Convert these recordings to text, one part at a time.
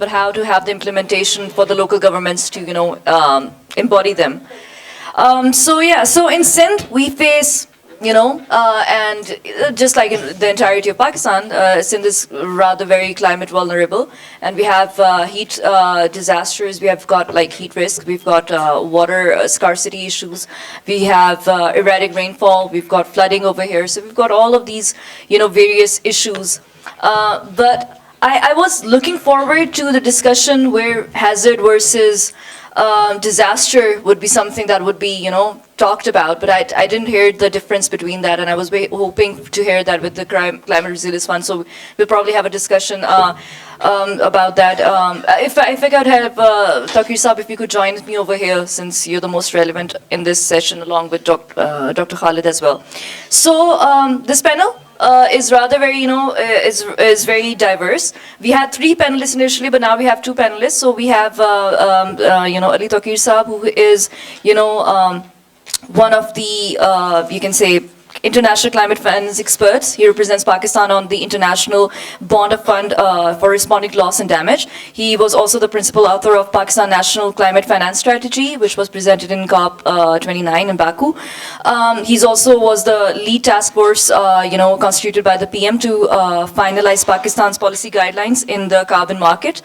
but how to have the implementation for the local governments to, embody them. So in Sindh, we face, and just like in the entirety of Pakistan, Sindh is rather very climate vulnerable, and we have heat disasters. We have got like heat risk. We've got water scarcity issues. We have erratic rainfall. We've got flooding over here. So we've got all of these, various issues. But I was looking forward to the discussion where hazard versus disaster would be something that would be, talked about, but I didn't hear the difference between that, and I was hoping to hear that with the Climate Resilience Fund, so we'll probably have a discussion about that. If I could have, Takir Saab, if you could join me over here, since you're the most relevant in this session, along with Dr. Khalid as well. So this panel is rather very, is very diverse. We had 3 panelists initially, but now we have 2 panelists. So we have, Ali Takir Saab, who is, one of the, you can say, international climate finance experts. He represents Pakistan on the International Bond Fund for Responding to Loss and Damage. He was also the principal author of Pakistan National Climate Finance Strategy, which was presented in COP 29 in Baku. He's also was the lead task force, constituted by the PM to finalize Pakistan's policy guidelines in the carbon market.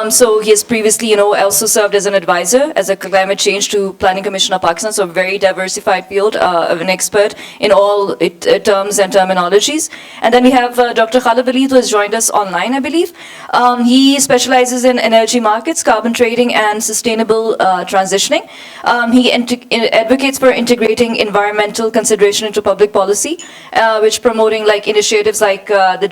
So he has previously, also served as an advisor as a climate change to Planning Commission of Pakistan. So a very diversified field of an expert in all terms and terminologies. And then we have Dr. Khalid Ali, who has joined us online, I believe. He specializes in energy markets, carbon trading, and sustainable transitioning. He advocates for integrating environmental consideration into public policy, which promoting like initiatives like the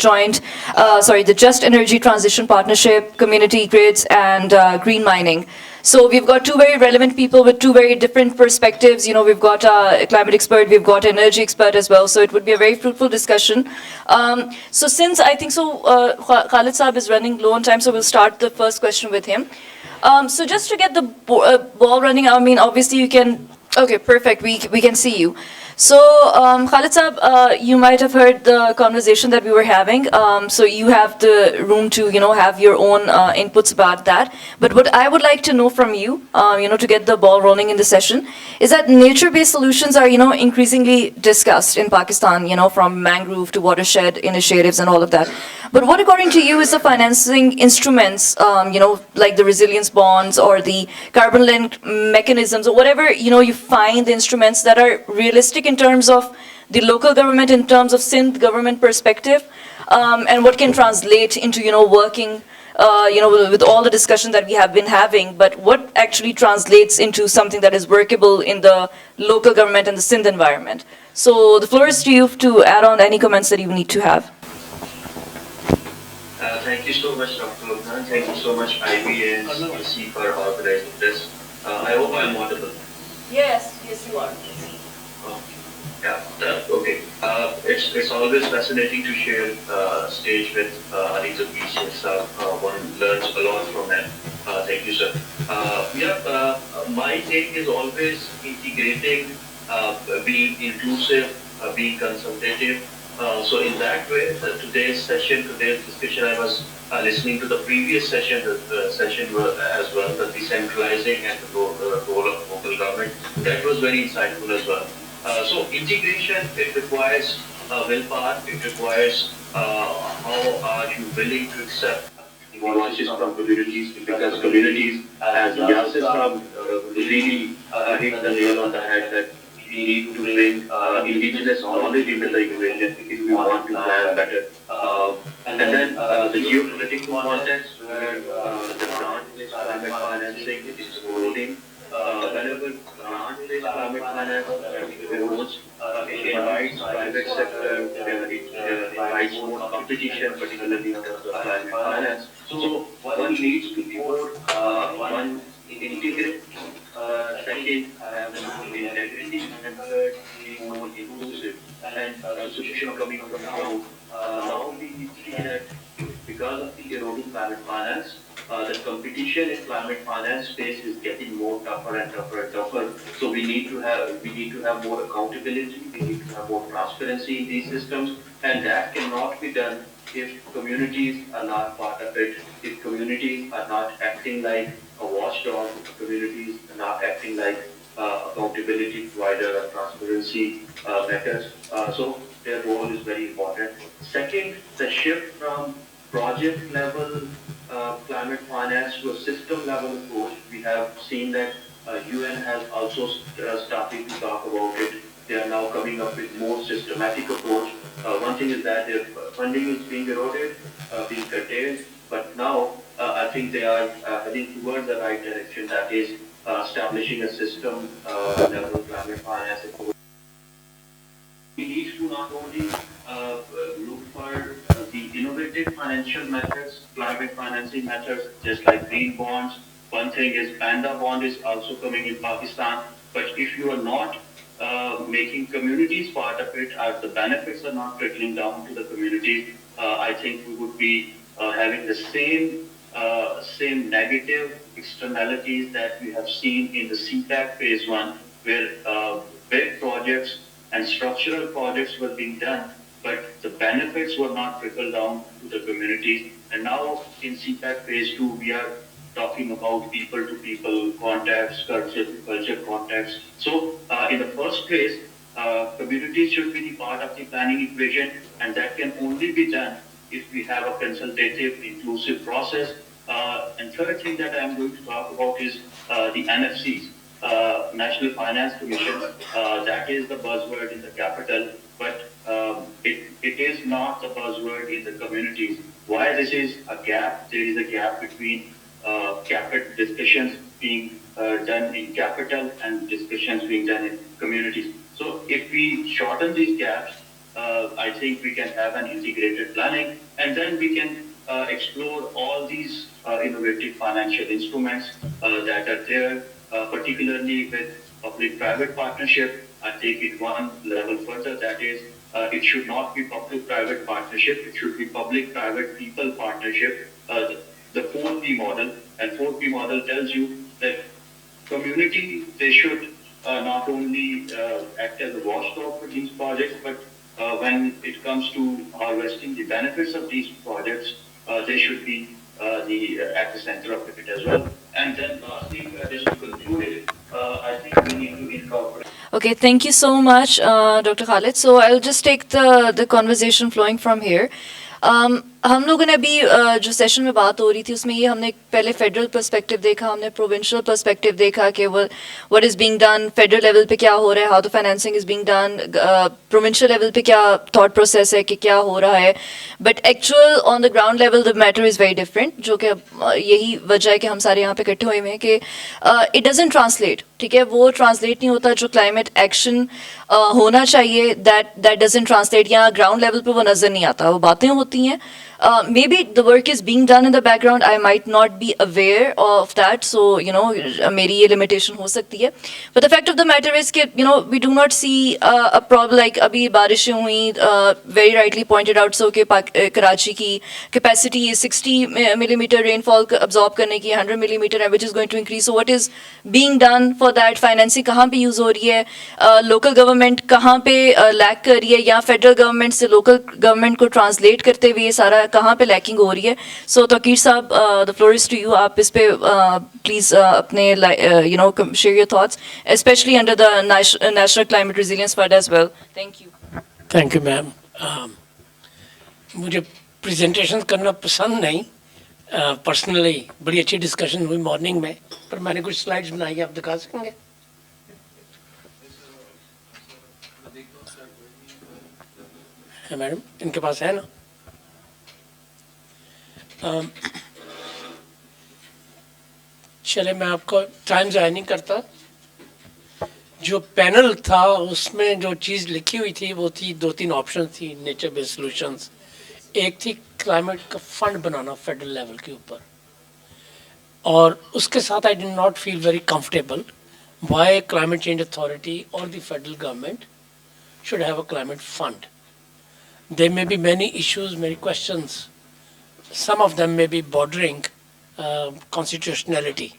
Just Energy Transition Partnership, community grids, and green mining. So we've got 2 very relevant people with 2 very different perspectives. We've got a climate expert, we've got an energy expert as well. So it would be a very fruitful discussion. So since I think so, Khalid Saab is running low on time, so we'll start the first question with him. So just to get the ball running, I mean, obviously you can, okay, perfect, we can see you. So, Khalid Saab, you might have heard the conversation that we were having. So you have the room to, have your own inputs about that. But what I would like to know from you, to get the ball rolling in the session, is that nature-based solutions are, increasingly discussed in Pakistan, from mangrove to watershed initiatives and all of that. But what, according to you, is the financing instruments, like the resilience bonds or the carbon-linked mechanisms or whatever, you find the instruments that are realistic in terms of the local government, in terms of Sindh government perspective, and what can translate into, working, with all the discussion that we have been having, but what actually translates into something that is workable in the local government and the Sindh environment. So the floor is to you to add on any comments that you need to have. Thank you so much, Dr. Lugnan. Thank you so much, IB and CEC, for organizing this. I hope I'm audible. Yes, you are. Okay. It's always fascinating to share stage with Anita Peace and stuff. One learns a lot from them. Thank you, sir. My take is always integrating, being inclusive, being consultative. So in that way, today's discussion, I was listening to the previous session, the session as well, the decentralizing and the role of local government. That was very insightful as well. So integration, it requires willpower, it requires how are you willing to accept voices from communities, because communities, as Yasir Saab really hit the nail on the head, that we need to bring indigenous knowledge into the equation if we want to plan better. And then the geopolitical context where the grant-based climate financing is eroding. Whenever grant-based climate finance erodes, it invites private sector, it invites more competition, particularly in terms of climate finance. So one needs to be more, one integrate, second, have integrity, and third, be more inclusive. And solution coming from now we see that because of the eroding climate finance, the competition in climate finance space is getting more tougher and tougher and tougher. So we need to have more accountability. We need to have more transparency in these systems, and that cannot be done if communities are not part of it, if communities are not acting like a watchdog, if communities are not acting like accountability provider or transparency matters. So their role is very important. Second, the shift from project level climate finance to a system level approach. We have seen that UN has also started to talk about it. They are now coming up with more systematic approach. One thing is that their funding is being eroded, being curtailed, but now I think they are heading towards the right direction. That is establishing a system level climate finance approach. We need to not only look for the innovative financial methods, climate financing methods, just like green bonds. One thing is Panda bond is also coming in Pakistan. But if you are not making communities part of it, as the benefits are not trickling down to the communities, I think we would be having the same negative externalities that we have seen in the CPAC phase one, where big projects and structural projects were being done, but the benefits were not trickled down to the communities. And now in CPAC phase two, we are talking about people-to-people contacts, culture-to-culture contacts. So in the first place, communities should be the part of the planning equation, and that can only be done if we have a consultative, inclusive process. And third thing that I'm going to talk about is the NFCs, National Finance Commission. That is the buzzword in the capital, but it is not the buzzword in the communities. Why this is a gap? There is a gap between capital discussions being done in capital and discussions being done in communities. So if we shorten these gaps, I think we can have an integrated planning, and then we can explore all these innovative financial instruments that are there, particularly with public-private partnership. I take it one level further, that is, it should not be public-private partnership, it should be public-private people partnership, the 4P model. And 4P model tells you that community, they should not only act as a watchdog for these projects, but when it comes to harvesting the benefits of these projects, they should be at the center of it as well. And then lastly, just to conclude it, I think we need to incorporate. Okay, thank you so much, Dr. Khalid. So I'll just take the conversation flowing from here. हम लोगों ने अभी जो session में बात हो रही थी उसमें ये हमने पहले फेडरल पर्सपेक्टिव देखा, हमने प्रोविंशियल पर्सपेक्टिव देखा कि what is being done federal level पे, क्या हो रहा है, how the financing is being done, provincial level पे क्या थॉट प्रोसेस है कि क्या हो रहा है. But actual on the ground level the matter is very different, जो कि यही वजह है कि हम सारे यहाँ पे इकट्ठे हुए हैं कि इट डजंट ट्रांसलेट. ठीक है, वो ट्रांसलेट नहीं होता जो क्लाइमेट एक्शन होना चाहिए, दैट डजंट ट्रांसलेट. यहाँ ग्राउंड लेवल पे वो नज़र नहीं आता, वो बातें होती हैं. Maybe the work is being done in the background. I might not be aware of that, so मेरी ये limitation हो सकती है. But the fact of the matter is कि we do not see a problem. Like अभी बारिशें हुई, very rightly pointed out, so कि कराची की capacity is 60 millimeter rainfall absorb करने की, 100 millimeter है, which is going to increase. So what is being done for that? Financing कहाँ पे use हो रही है, local government कहाँ पे lack कर रही है, या federal government से local government को translate करते हुए ये सारा कहाँ पे लैकिंग हो रही है. सो तौकीर साहब, the floor is to you. आप इस पे प्लीज अपने share your thoughts, especially under the national climate resilience fund as well. Thank you. Thank you ma'am. मुझे प्रेजेंटेशन करना पसंद नहीं, पर्सनली बड़ी अच्छी डिस्कशन हुई मॉर्निंग में, पर मैंने कुछ स्लाइड्स बनाई है, आप दिखा सकेंगे? है मैडम, इनके पास है ना? चले, मैं आपको टाइम ज़ाया नहीं करता. जो पैनल था उसमें जो चीज़ लिखी हुई थी वो थी, 2-3 ऑप्शन थी नेचर बेस्ड सॉल्यूशंस. एक थी क्लाइमेट का फंड बनाना फेडरल लेवल के ऊपर, और उसके साथ I did not feel very comfortable why climate change authority और the federal government should have a climate fund. There may be many issues, many questions. Some of them may be bordering constitutionality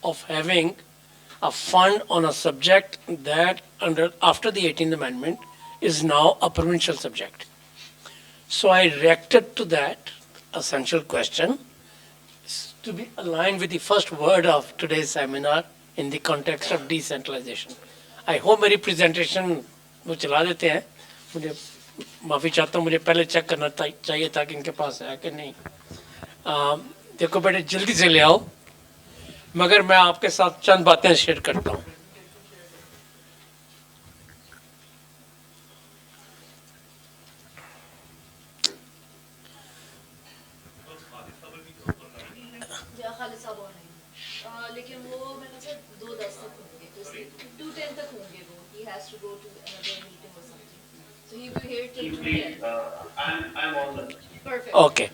of having a fund on a subject that after the 18th Amendment is now a provincial subject. So I reacted to that essential question to be aligned with the first word of today's seminar in the context of decentralization. I hope मेरी presentation वो चला देते हैं. मुझे माफ़ी चाहता हूँ, मुझे पहले चेक करना चाहिए था कि इनके पास है कि नहीं. देखो बेटे जल्दी से ले आओ, मगर मैं आपके साथ चंद बातें शेयर करता हूँ. लेकिन वो मैंने से 2:10 तक होंगे, तो इसलिए 2:10 तक होंगे वो. He has to go to another meeting or something. So he will be here till 2:10. I'm on the. Perfect. Okay,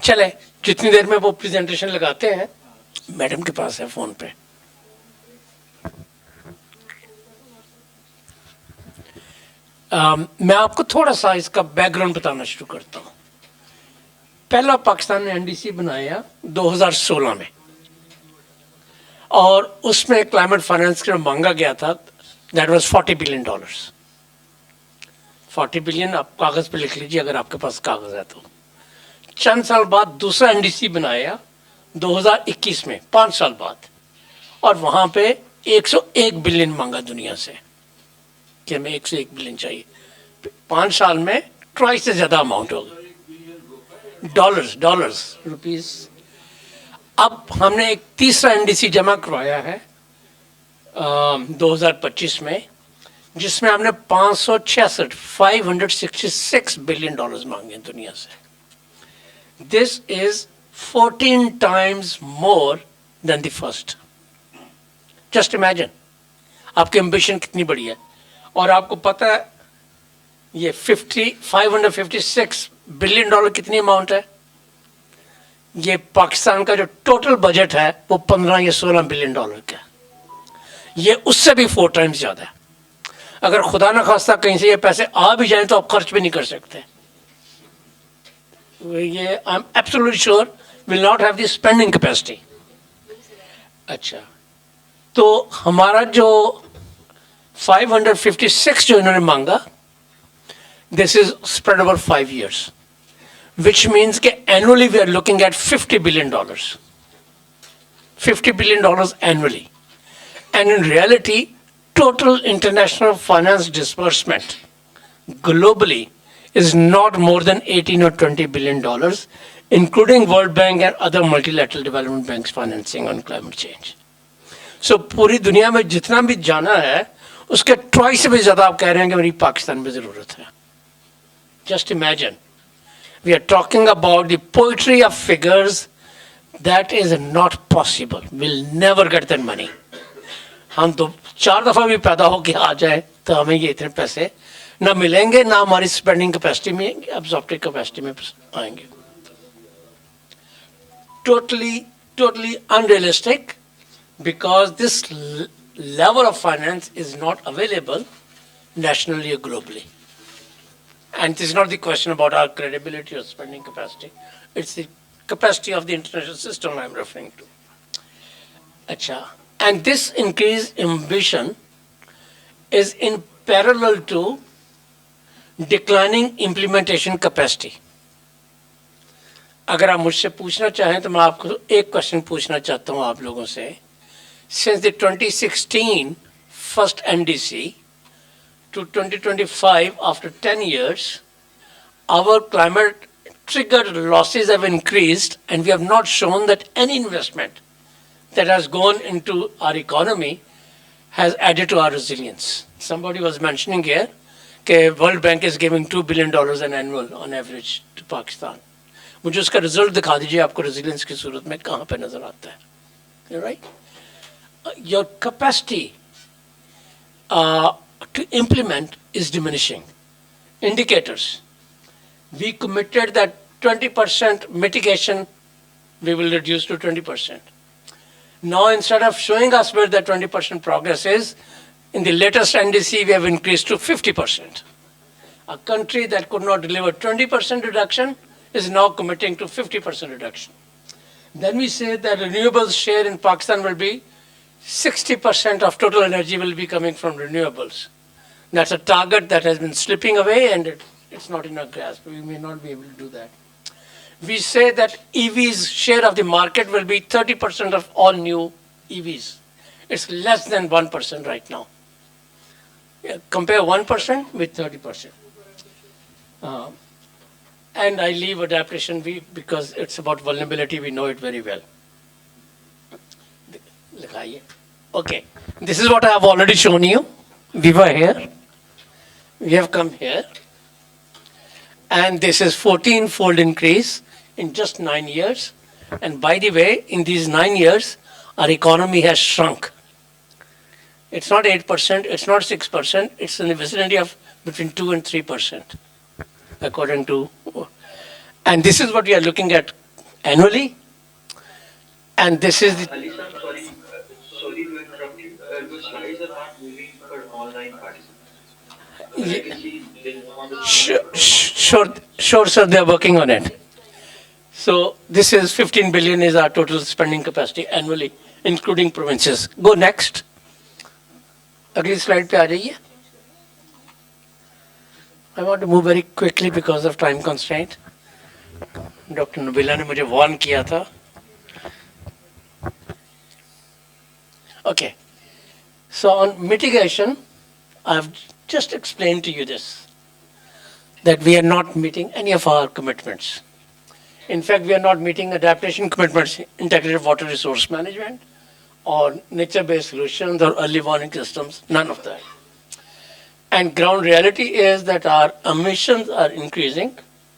चले जितनी देर में वो प्रेजेंटेशन लगाते हैं. मैडम के पास है फोन पे. मैं आपको थोड़ा सा इसका बैकग्राउंड बताना शुरू करता हूँ. पहला पाकिस्तान ने एनडीसी बनाया 2016 में, और उसमें क्लाइमेट फाइनेंस के लिए मांगा गया था, दैट वाज $40 बिलियन. 40 बिलियन आप कागज़ पे लिख लीजिए अगर आपके पास कागज़ है तो. चंद साल बाद दूसरा एनडीसी बनाया 2021 में, 5 साल बाद, और वहाँ पे 101 बिलियन मांगा दुनिया से कि हमें 101 बिलियन चाहिए. 5 साल में ट्वाइस से ज़्यादा अमाउंट होगा. Dollars rupees. अब हमने एक तीसरा एनडीसी जमा करवाया है 2025 में, जिसमें हमने 566 बिलियन डॉलर्स मांगे दुनिया से. This is 14 times more than the first. Just imagine आपकी एम्बिशन कितनी बड़ी है. और आपको पता है ये 556 बिलियन डॉलर कितनी अमाउंट है? ये पाकिस्तान का जो टोटल बजट है वो 15 या 16 बिलियन डॉलर का. ये उससे भी 4 times ज़्यादा है. अगर खुदा न खास्ता कहीं से ये पैसे आ भी जाएं तो आप खर्च भी नहीं कर सकते. ये I am absolutely sure will not have the spending capacity. अच्छा, तो हमारा जो 556 जो इन्होंने मांगा, this is spread over 5 years, which means that annually we are looking at $50 billion. $50 billion annually. And in reality, total international finance disbursement globally is not more than 18 or $20 billion, including World Bank and other multilateral development banks financing on climate change. So पूरी दुनिया में जितना भी जाना है उसके twice से भी ज़्यादा आप कह रहे हैं कि मेरी पाकिस्तान में ज़रूरत है. Just imagine. We are talking about the poetry of figures that is not possible. We'll never get that money. हम तो 4 दफ़ा भी पैदा होके आ जाए तो हमें ये इतने पैसे ना मिलेंगे, ना हमारी स्पेंडिंग कैपेसिटी में, एब्जॉर्प्टिव कैपेसिटी में आएंगे. Totally unrealistic, because this level of finance is not available nationally or globally. And this is not the question about our credibility or spending capacity. It's the capacity of the international system I'm referring to. Achha. And this increased ambition is in parallel to declining implementation capacity. अगर आप मुझसे पूछना चाहें तो मैं आपको एक question पूछना चाहता हूँ आप लोगों से. Since the 2016 first NDC to 2025, after 10 years, our climate triggered losses have increased, and we have not shown that any investment that has gone into our economy has added to our resilience. Somebody was mentioning here that World Bank is giving $2 billion an annual on average to Pakistan. मुझे उसका result दिखा दीजिए आपको resilience की सूरत में कहाँ पे नजर आता है. Right? Your capacity to implement is diminishing. Indicators. We committed that 20% mitigation we will reduce to 20%. Now instead of showing us where that 20% progress is, in the latest NDC we have increased to 50%. A country that could not deliver 20% reduction is now committing to 50% reduction. Then we say that renewables share in Pakistan will be 60% of total energy will be coming from renewables. That's a target that has been slipping away, and it's not in our grasp. We may not be able to do that. We say that EVs share of the market will be 30% of all new EVs. It's less than 1% right now. Yeah, compare 1% with 30%. And I leave adaptation because it's about vulnerability. We know it very well. Okay, this is what I have already shown you. We were here. We have come here. And this is 14-fold increase in just 9 years. And by the way, in these 9 years, our economy has shrunk. It's not 8%, it's not 6%, it's in the vicinity of between 2 and 3%, according to. And this is what we are looking at annually. And this is the. Ali sir, sorry to interrupt you. The slides are not moving for online participants. I can see they on the Sure, sir, they are working on it. So this is 15 billion is our total spending capacity annually, including provinces. Go next. अगली slide पे आ जाइए. I want to move very quickly because of time constraint. Dr. Nubila ने मुझे warn किया था. Okay. So on mitigation, I've just explained to you this, that we are not meeting any of our commitments. In fact, we are not meeting adaptation commitments, integrated water resource management, or nature-based solutions, or early warning systems, none of that. And ground reality is that our emissions are increasing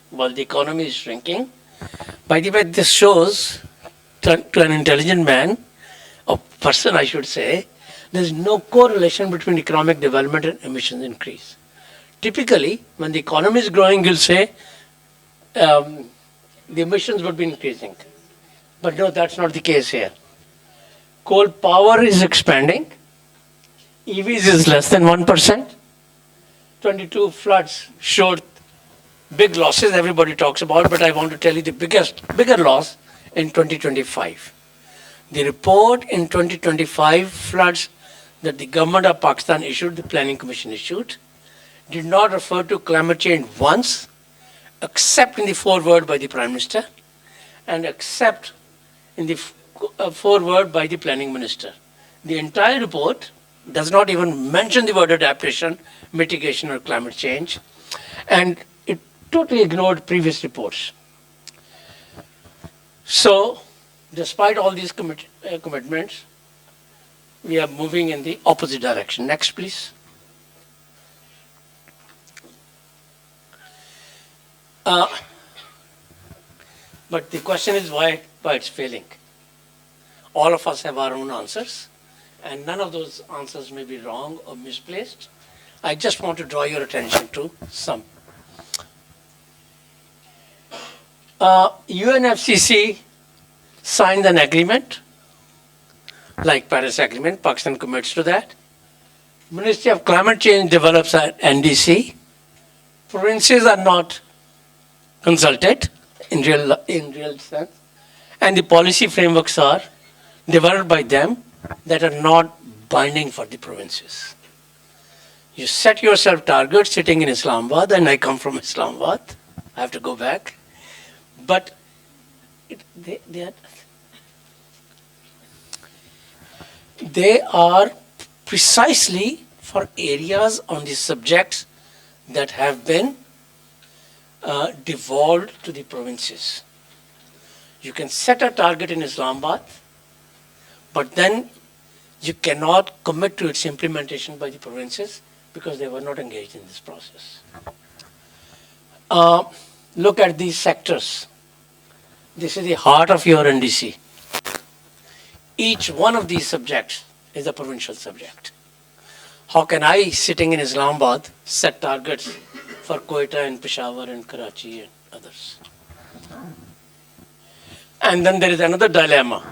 while the economy is shrinking. By the way, this shows to an intelligent man, or person I should say, there's no correlation between economic development and emissions increase. Typically, when the economy is growing, you'll say the emissions would be increasing. But no, that's not the case here. Coal power is expanding. EVs is less than 1%. 22 floods showed big losses everybody talks about, but I want to tell you the bigger loss in 2025. The report in 2025 floods that the government of Pakistan issued, the Planning Commission issued, did not refer to climate change once, except in the foreword by the Prime Minister, and except in the foreword by the Planning Minister. The entire report does not even mention the word adaptation, mitigation, or climate change, and it totally ignored previous reports. So, despite all these commitments, we are moving in the opposite direction. Next, please. But the question is why it's failing. All of us have our own answers, and none of those answers may be wrong or misplaced. I just want to draw your attention to some. UNFCCC signed an agreement, like Paris Agreement, Pakistan commits to that. Ministry of Climate Change develops an NDC. Provinces are not consulted in real sense, and the policy frameworks are developed by them that are not binding for the provinces. You set yourself targets sitting in Islamabad, and I come from Islamabad. I have to go back. But they are precisely for areas on the subjects that have been devolved to the provinces. You can set a target in Islamabad, but then you cannot commit to its implementation by the provinces because they were not engaged in this process. Look at these sectors. This is the heart of your NDC. Each one of these subjects is a provincial subject. How can I, sitting in Islamabad, set targets for Quetta and Peshawar and Karachi and others? And then there is another dilemma.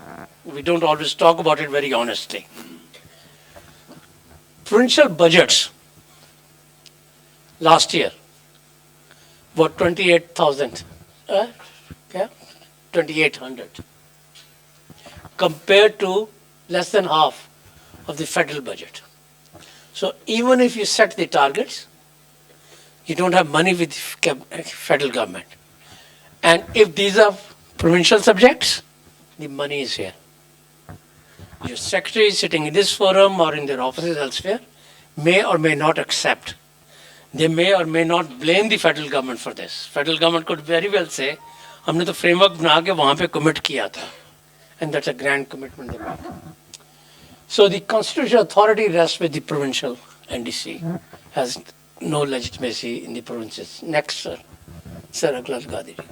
We don't always talk about it very honestly. Provincial budgets last year were 28,000. 2,800. Compared to less than half of the federal budget. So even if you set the targets, You don't have money with federal government. And if these are provincial subjects, the money is here. Your secretary is sitting in this forum or in their offices elsewhere may or may not accept. They may or may not blame the federal government for this. Federal government could very well say, हमने तो framework बना के वहाँ पे commit किया था. And that's a grand commitment they make. So the constitutional authority rests with the provincial NDC, has no legitimacy in the provinces. Next, sir. Sir, अगला लगा दीजिए.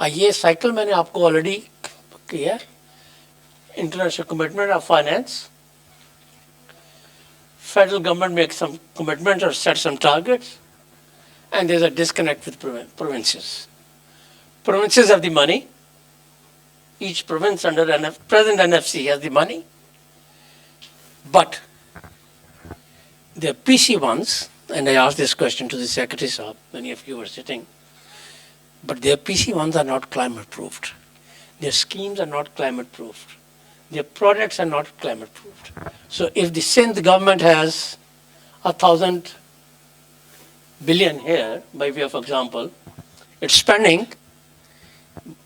ये cycle मैंने आपको already किया. International commitment of finance. Federal government makes some commitments or sets some targets, and there's a disconnect with provinces. Provinces have the money. Each province under present NFC has the money, but the PC ones, and I asked this question to the Secretary Saab, many of you were sitting, but their PC ones are not climate proofed. Their schemes are not climate proofed. Their projects are not climate proofed. So if the Sindh government has 1,000 billion here, by way of example, it's spending,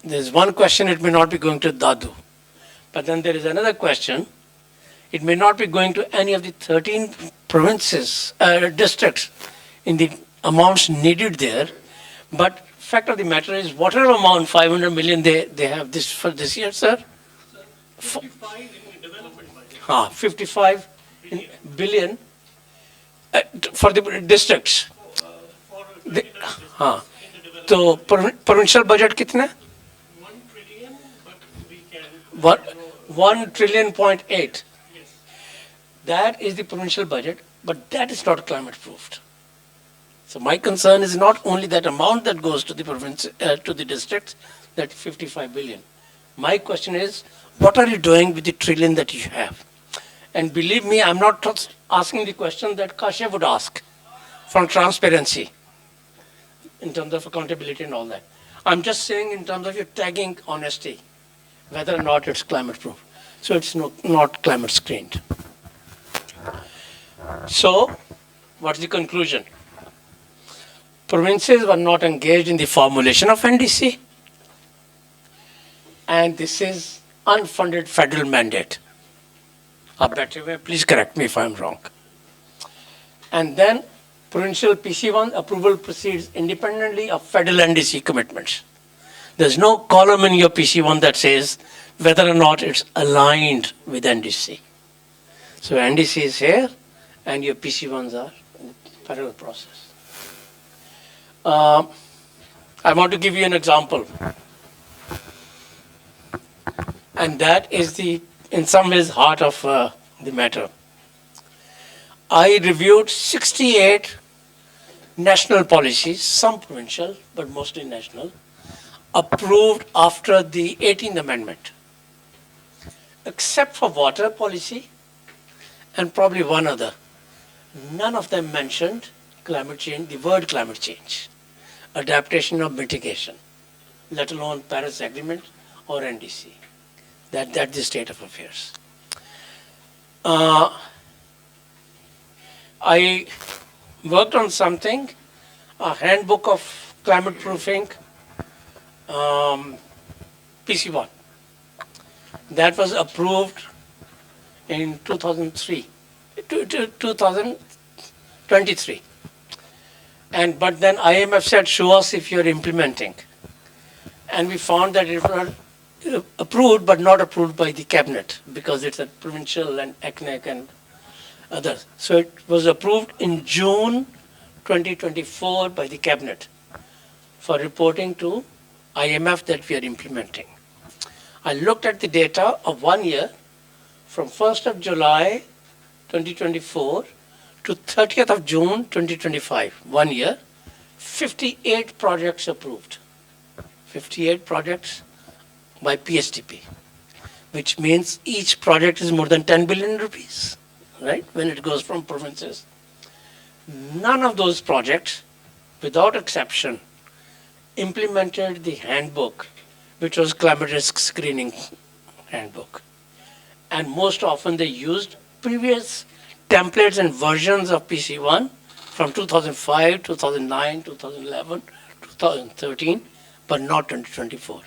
there's one question, it may not be going to Dadu. But then there is another question, it may not be going to any of the 13 provinces, districts in the amounts needed there. But fact of the matter is, whatever amount, 500 million they have this for this year, sir? 55 in development budget. 55 billion for the districts. So provincial budget कितना? 1 trillion, but we can. 1 trillion point 8. Yes. That is the provincial budget, but that is not climate proofed. So my concern is not only that amount that goes to the province, to the districts, that 55 billion. My question is, what are you doing with the trillion that you have? And believe me, I'm not asking the question that Kashyap would ask from transparency in terms of accountability and all that. I'm just saying in terms of your tagging honesty, whether or not it's climate proof. So it's not climate screened. So what's the conclusion? Provinces were not engaged in the formulation of NDC, and this is unfunded federal mandate. Please correct me if I'm wrong. And then provincial PC1 approval proceeds independently of federal NDC commitments. There's no column in your PC1 that says whether or not it's aligned with NDC. So NDC is here and your PC1s are in the parallel process. I want to give you an example. And that is the, in some ways, heart of the matter. I reviewed 68 national policies, some provincial, but mostly national, approved after the 18th Amendment, except for water policy and probably one other. None of them mentioned climate change, the word climate change, adaptation or mitigation, let alone Paris Agreement or NDC. That's the state of affairs. I worked on something, a handbook of climate proofing, PC1. That was approved in 2023. But then IMF said, show us if you're implementing. And we found that it was approved, but not approved by the cabinet because it's a provincial and ECNEC and others. So it was approved in June 2024 by the cabinet for reporting to IMF that we are implementing. I looked at the data of 1 year from 1st of July 2024 to 30th of June 2025, 1 year, 58 projects approved. 58 projects by PSDP, which means each project is more than 10 billion rupees, right, when it goes from provinces. None of those projects, without exception, implemented the handbook, which was climate risk screening handbook. And most often they used previous templates and versions of PC1 from 2005, 2009, 2011, 2013, but not 2024.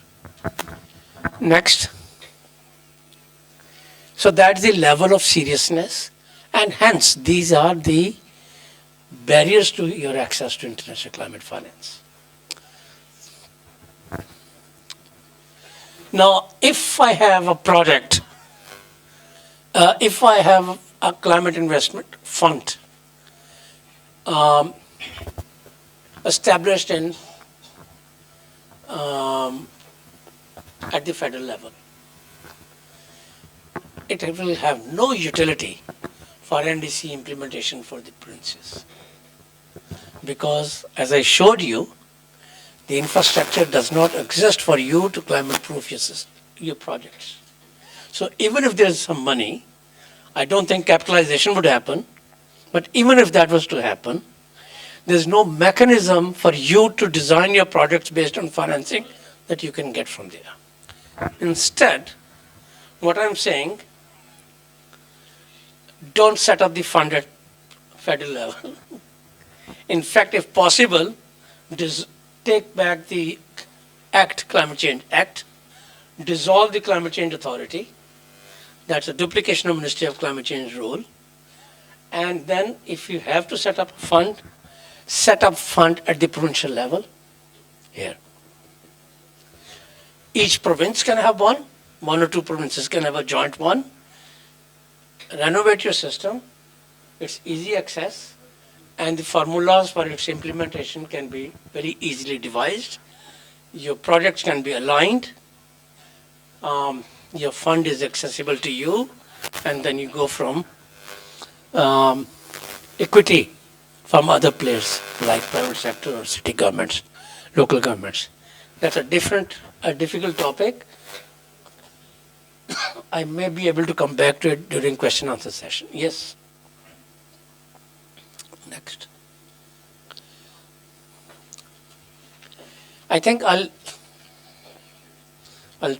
Next. So that's the level of seriousness, and hence these are the barriers to your access to international climate finance. Now, if I have a project, if I have a climate investment fund established in at the federal level, it will have no utility for NDC implementation for the provinces. Because as I showed you, the infrastructure does not exist for you to climate proof your projects. So even if there's some money, I don't think capitalization would happen, but even if that was to happen, there's no mechanism for you to design your projects based on financing that you can get from there. Instead, what I'm saying, don't set up the fund at federal level. In fact, if possible, take back the Climate Change Act, dissolve the Climate Change Authority. That's a duplication of Ministry of Climate Change role. And then if you have to set up a fund, set up fund at the provincial level here. Each province can have one or two provinces can have a joint one. Renovate your system, it's easy access, and the formulas for its implementation can be very easily devised. Your projects can be aligned, your fund is accessible to you, and then you go from equity from other players like private sector or city governments, local governments. That's a difficult topic. I may be able to come back to it during question answer session. Yes. Next. I think I'll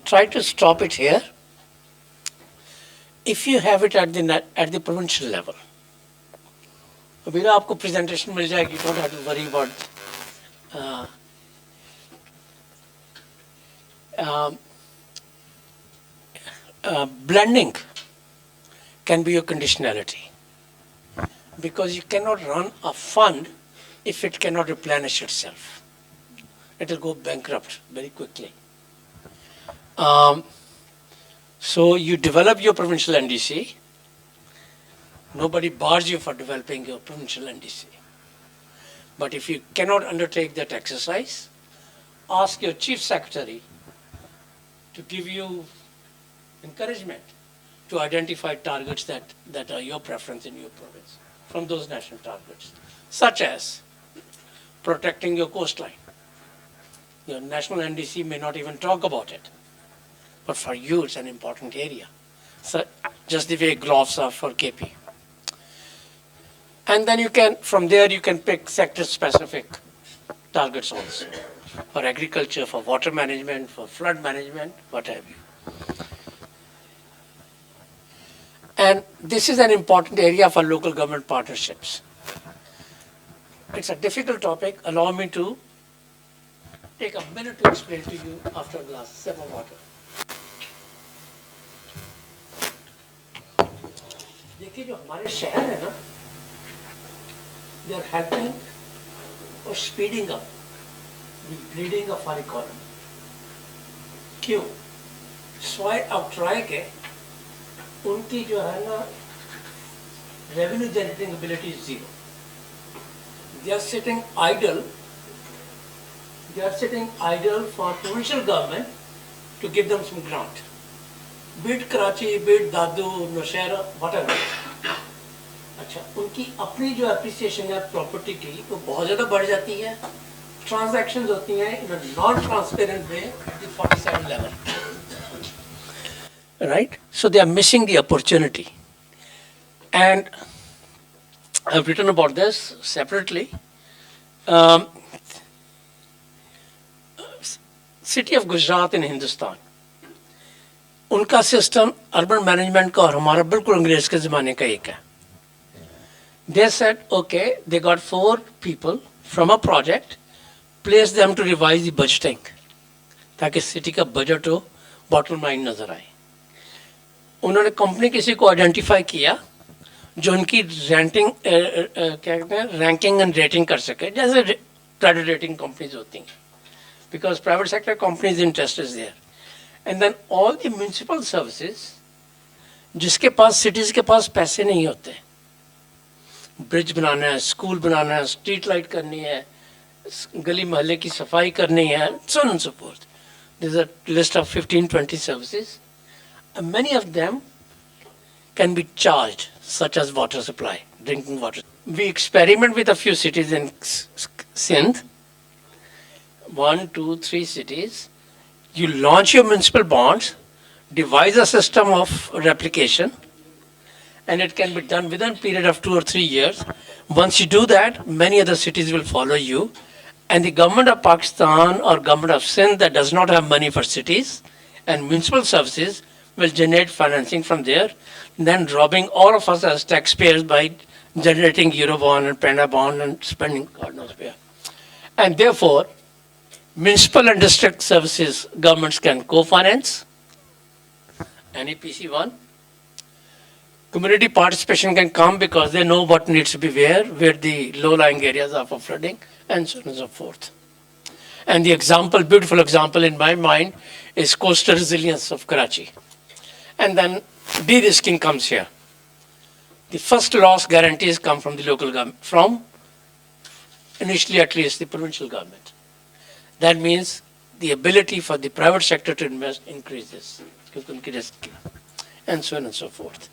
try to stop it here. If you have it at the provincial level, Abira, आपको presentation मिल जाएगी. You don't have to worry about blending can be your conditionality, because you cannot run a fund if it cannot replenish itself. It will go bankrupt very quickly. So you develop your provincial NDC. Nobody bars you for developing your provincial NDC. But if you cannot undertake that exercise, ask your chief secretary to give you encouragement to identify targets that are your preference in your province from those national targets, such as protecting your coastline. Your national NDC may not even talk about it, but for you it's an important area. So just the way gloves are for KP. And then from there you can pick sector-specific targets also, for agriculture, for water management, for flood management, what have you. And this is an important area for local government partnerships. It's a difficult topic. Allow me to take a minute to explain to you after a glass sip of water. देखिए जो हमारे शहर है ना, they are helping or speeding up the bleeding of our economy. क्यों? स्वाय अब try के उनकी जो है ना revenue generating ability is zero. They are sitting idle. They are sitting idle for provincial government to give them some grant. Be it Karachi, be it Dadu, Nashera, whatever. अच्छा, उनकी अपनी जो appreciation है property की वो बहुत ज़्यादा बढ़ जाती है. Transactions होती हैं in a non-transparent way at the 47 level. Right? So they are missing the opportunity. And I've written about this separately. City of Gujarat in Hindustan. उनका सिस्टम अर्बन मैनेजमेंट का और हमारा बिल्कुल अंग्रेज के ज़माने का एक है. They said, okay, they got 4 people from a project, place them to revise the budgeting, ताकि सिटी का बजट हो, बॉटम लाइन नजर आए. उन्होंने कंपनी किसी को आइडेंटिफाई किया जो उनकी रेंटिंग क्या कहते हैं रैंकिंग एंड रेटिंग कर सके, जैसे क्रेडिट रेटिंग कंपनीज होती हैं, because private sector companies interest is there. And then all the municipal services जिसके पास सिटीज के पास पैसे नहीं होते, ब्रिज बनाना है, स्कूल बनाना है, स्ट्रीट लाइट करनी है, गली मोहल्ले की सफाई करनी है, so on and so forth. There's a list of 15-20 services. And many of them can be charged, such as water supply, drinking water. We experiment with a few cities in Sindh, 1, 2, 3 cities. You launch your municipal bonds, devise a system of replication, and it can be done within a period of 2 or 3 years. Once you do that, many other cities will follow you. And the government of Pakistan or government of Sindh that does not have money for cities and municipal services will generate financing from there, then robbing all of us as taxpayers by generating Eurobond and Panda bond and spending God knows where. And therefore, municipal and district services governments can co-finance, NEPC 1. Community participation can come because they know what needs to be where the low-lying areas are for flooding, and so on and so forth. And the example, beautiful example in my mind, is coastal resilience of Karachi. And then de-risking comes here. The first loss guarantees come from the local government, from initially at least the provincial government. That means the ability for the private sector to invest increases, and so on and so forth.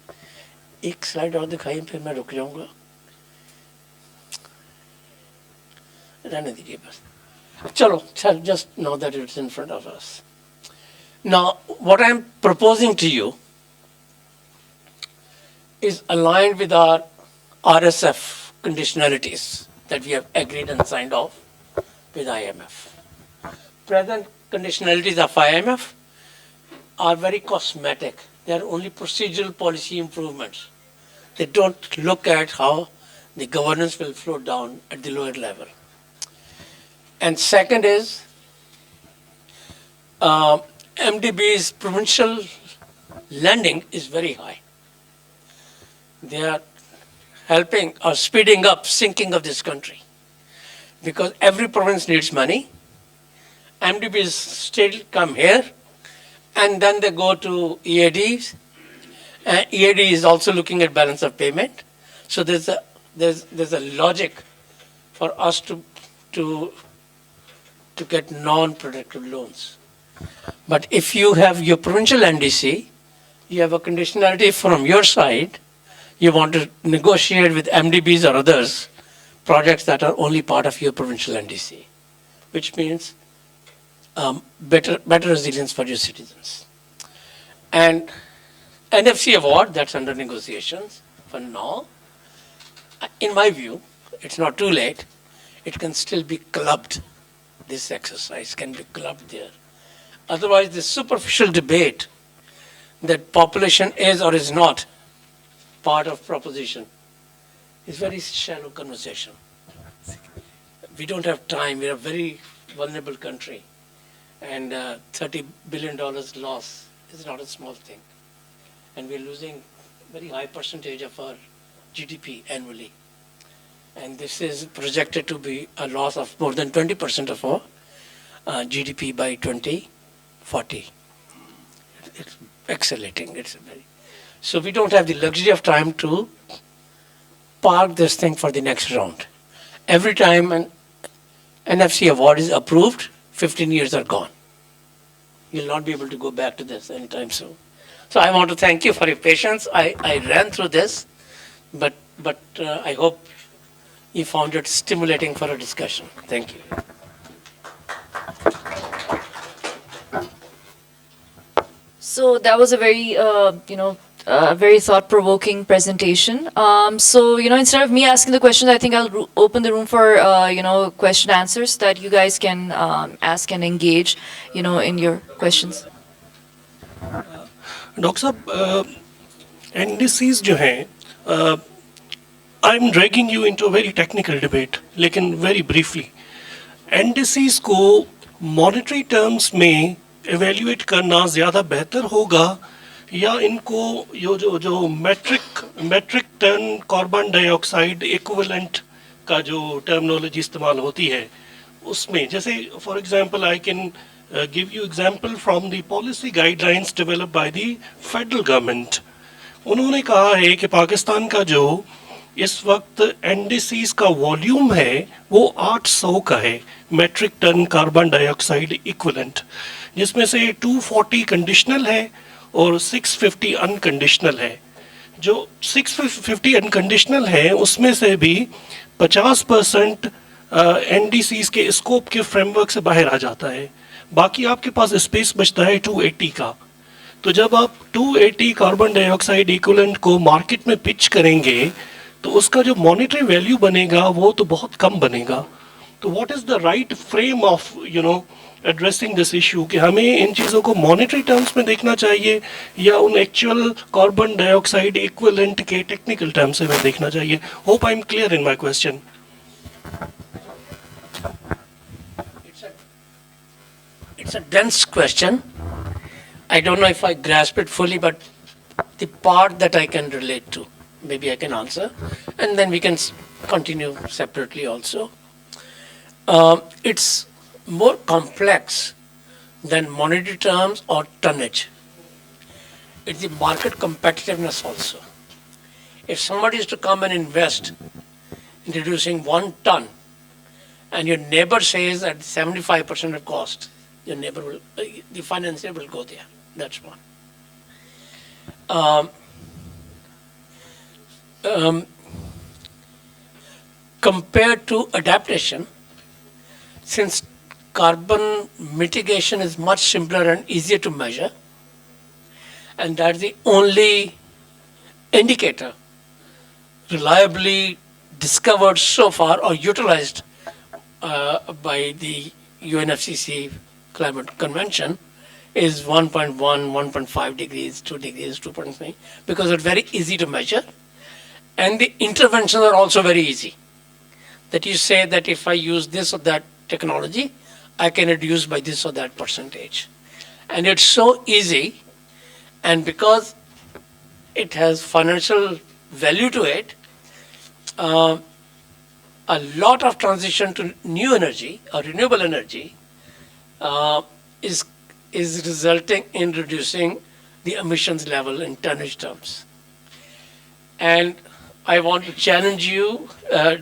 एक slide और दिखाइए फिर मैं रुक जाऊंगा, रहने दीजिए बस. चलो, just know that it's in front of us. Now, what I'm proposing to you is aligned with our RSF conditionalities that we have agreed and signed off with IMF. Present conditionalities of IMF are very cosmetic. They are only procedural policy improvements. They don't look at how the governance will flow down at the lower level. And second is MDB's provincial lending is very high. They are helping or speeding up sinking of this country because every province needs money. MDBs still come here and then they go to EADs. EAD is also looking at balance of payment. So there's a logic for us to get non-productive loans. But if you have your provincial NDC, you have a conditionality from your side, you want to negotiate with MDBs or others, projects that are only part of your provincial NDC, which means better resilience for your citizens. And NFC award, that's under negotiations for now. In my view, it's not too late. It can still be clubbed. This exercise can be clubbed there. Otherwise, this superficial debate that population is or is not part of proposition is very shallow conversation. We don't have time. We're a very vulnerable country. And $30 billion loss is not a small thing. And we're losing very high percentage of our GDP annually. And this is projected to be a loss of more than 20% of our GDP by 2040. It's accelerating. So we don't have the luxury of time to park this thing for the next round. Every time an NFC award is approved, 15 years are gone. You'll not be able to go back to this anytime soon. So I want to thank you for your patience. I ran through this, but I hope you found it stimulating for a discussion. Thank you. So that was a very, very thought-provoking presentation. So, instead of me asking the questions, I think I'll open the room for, question answers that you guys can ask and engage, in your questions. Doctor साहब NDCs जो हैं I'm dragging you into a very technical debate, लेकिन very briefly. NDCs को monetary terms में evaluate करना ज़्यादा बेहतर होगा या इनको यो जो जो metric ton carbon dioxide equivalent का जो टर्मिनोलॉजी इस्तेमाल होती है उसमें, जैसे for example I can give you example from the policy guidelines developed by the federal government. उन्होंने कहा है कि पाकिस्तान का जो इस वक्त एनडीसीज का वॉल्यूम है वो 800 का है, metric ton carbon dioxide equivalent, जिसमें से 240 कंडीशनल है और 650 अनकंडीशनल है. जो 650 अनकंडीशनल है उसमें से भी 50% एनडीसीज के स्कोप के फ्रेमवर्क से बाहर आ जाता है. बाकी आपके पास स्पेस बचता है 280 का. तो जब आप 280 कार्बन डाइऑक्साइड इक्विवेलेंट को मार्केट में पिच करेंगे तो उसका जो मॉनेटरी वैल्यू बनेगा वो तो बहुत कम बनेगा. तो what is the right frame of addressing this issue, कि हमें इन चीज़ों को मॉनेटरी टर्म्स में देखना चाहिए या उन एक्चुअल कार्बन डाइऑक्साइड इक्विवेलेंट के टेक्निकल टर्म्स में देखना चाहिए. Hope I am clear in my question. It's a dense question. I don't know if I grasp it fully, but the part that I can relate to, maybe I can answer, and then we can continue separately also. It's more complex than monetary terms or tonnage. It's the market competitiveness also. If somebody is to come and invest in reducing 1 ton, and your neighbor says at 75% of cost, your neighbor will, the financier will go there. That's one. Compared to adaptation, since carbon mitigation is much simpler and easier to measure, and that's the only indicator reliably discovered so far or utilized by the UNFCCC Climate Convention, is 1.1, 1.5 degrees, 2 degrees, 2.3, because it's very easy to measure. And the interventions are also very easy. That you say that if I use this or that technology, I can reduce by this or that percentage. And it's so easy, and because it has financial value to it, a lot of transition to new energy or renewable energy is resulting in reducing the emissions level in tonnage terms. And I want to challenge you,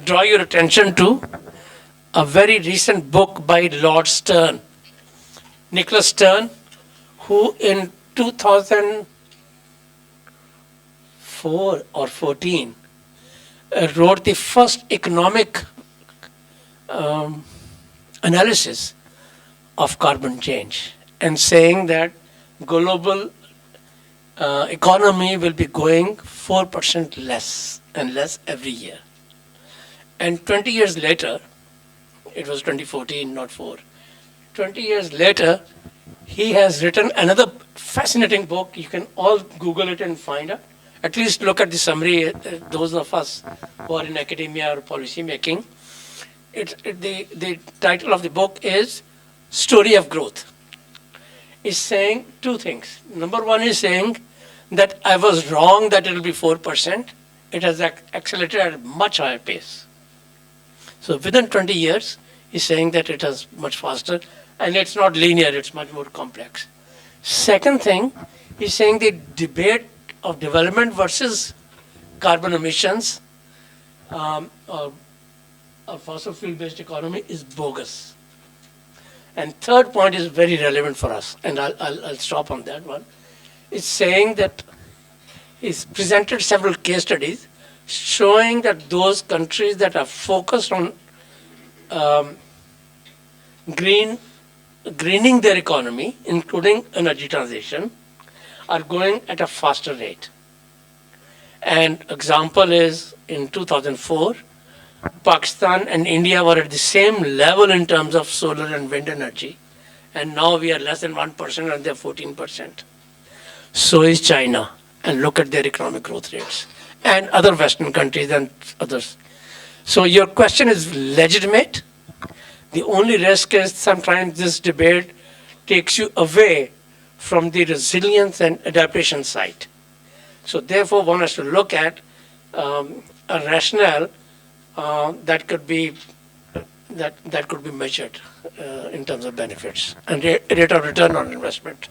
draw your attention to a very recent book by Lord Stern, Nicholas Stern, who in 2004 or 14 wrote the first economic analysis of carbon change, and saying that global economy will be going 4% less and less every year. And 20 years later, it was 2014, not 4. 20 years later, he has written another fascinating book. You can all Google it and find out. At least look at the summary, those of us who are in academia or policy making. The title of the book is Story of Growth. Is saying two things. Number one is saying that I was wrong that it will be 4%. It has accelerated at a much higher pace. So within 20 years, he's saying that it is much faster, and it's not linear, it's much more complex. Second thing, he's saying the debate of development versus carbon emissions or a fossil fuel-based economy is bogus. And third point is very relevant for us, and I'll stop on that one. It's saying that he's presented several case studies showing that those countries that are focused on greening their economy, including energy transition, are going at a faster rate. And example is in 2004, Pakistan and India were at the same level in terms of solar and wind energy, and now we are less than 1% and they're 14%. So is China, and look at their economic growth rates. and other Western countries and others. So your question is legitimate. The only risk is sometimes this debate takes you away from the resilience and adaptation side. So therefore, one has to look at a rationale that could be measured in terms of benefits and rate of return on investment.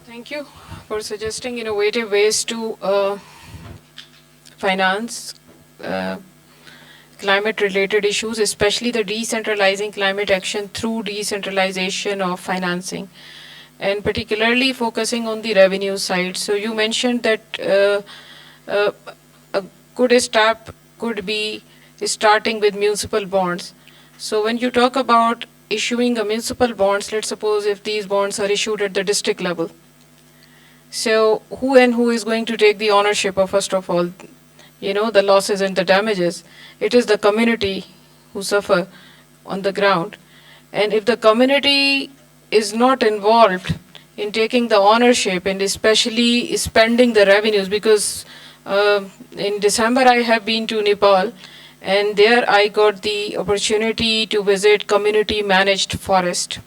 Thank you for suggesting innovative ways to finance climate-related issues, especially the decentralizing climate action through decentralization of financing, and particularly focusing on the revenue side. So you mentioned that a good step could be starting with municipal bonds. So when you talk about issuing a municipal bonds, let's suppose if these bonds are issued at the district level, so who is going to take the ownership of, first of all, the losses and the damages? It is the community who suffer on the ground. And if the community is not involved in taking the ownership and especially spending the revenues, because in December I have been to Nepal, and there I got the opportunity to visit community managed forest.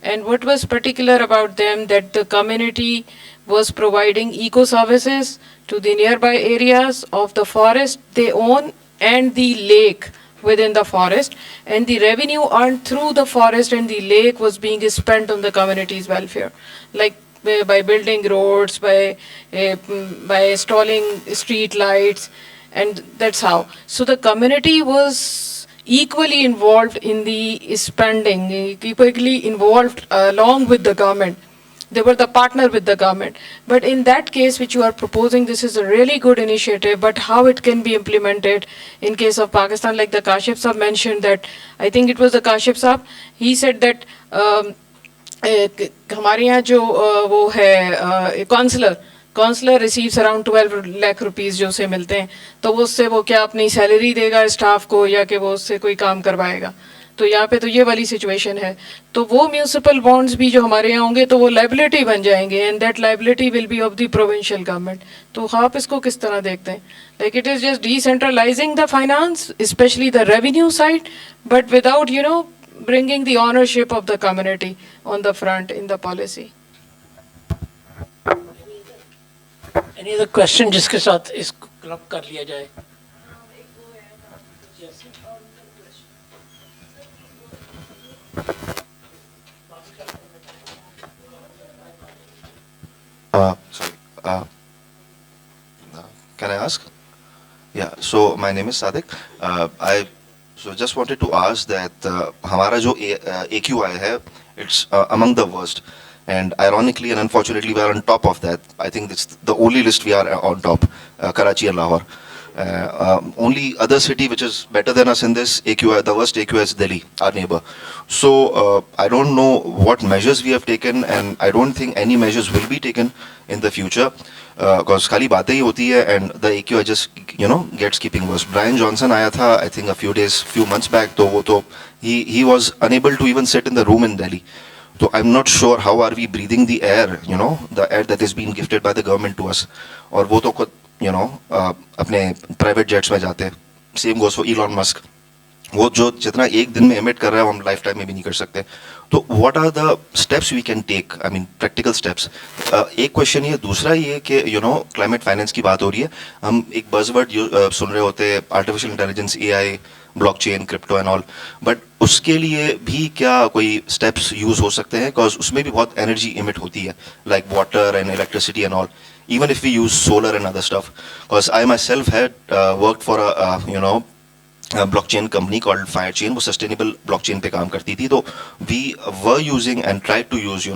And what was particular about them, that the community was providing eco services to the nearby areas of the forest they own and the lake within the forest, and the revenue earned through the forest and the lake was being spent on the community's welfare, like by building roads, by installing street lights, and that's how. So the community was equally involved in the spending, equally involved along with the government. They were the partner with the government. But in that case, which you are proposing, this is a really good initiative, but how it can be implemented in case of Pakistan, like the Kashif Saab mentioned that, I think it was the Kashif Saab, he said that हमारे यहाँ जो वो है counsellor receives around 12 lakh rupees जो उसे मिलते हैं, तो वो उससे वो क्या अपनी सैलरी देगा स्टाफ को या कि वो उससे कोई काम करवाएगा? तो यहाँ पे तो ये वाली सिचुएशन है. तो वो म्यूनिसिपल बॉन्ड्स भी जो हमारे यहाँ होंगे तो वो लाइबिलिटी बन जाएंगे, and that liability will be of the provincial government. तो आप इसको किस तरह देखते हैं? Like it is just decentralising the finance, specially the revenue side, but without bringing the ownership of the community on the front in the policy. Any other question जिसके साथ इसको क्लब कर लिया जाए? Sorry. Can I ask? Yeah. So my name is Sadiq. I just wanted to ask that हमारा जो AQI है, it's among the worst, and ironically and unfortunately we are on top of that. I think it's the only list we are on top, Karachi and Lahore. Only other city which is better than us in this AQI, the worst AQI is Delhi, our neighbor. So I don't know what measures we have taken, and I don't think any measures will be taken in the future, because खाली बातें ही होती है and the AQI just gets keeping worse. Brian Johnson आया था I think a few months back, तो वो तो he was unable to even sit in the room in Delhi. So I'm not sure how are we breathing the air, the air that is being gifted by the government to us. और वो तो खुद अपने private jets में जाते हैं. Same goes for Elon Musk. वो जो जितना एक दिन में एमिट कर रहा है हम लाइफ टाइम में भी नहीं कर सकते. तो what are the steps we can take, I mean practical steps. एक क्वेश्चन ये. दूसरा ये कि क्लाइमेट फाइनेंस की बात हो रही है, हम एक बज़वर्ड सुन रहे होते हैं, artificial intelligence, AI, blockchain, crypto and all, but उसके लिए भी क्या कोई स्टेप्स यूज हो सकते हैं? बिकॉज उसमें भी बहुत एनर्जी इमिट होती है, like water and electricity and all, even if we use solar and other stuff. Because I myself had worked for a blockchain company called Firechain, वो sustainable blockchain पे काम करती थी. तो we were using and tried to use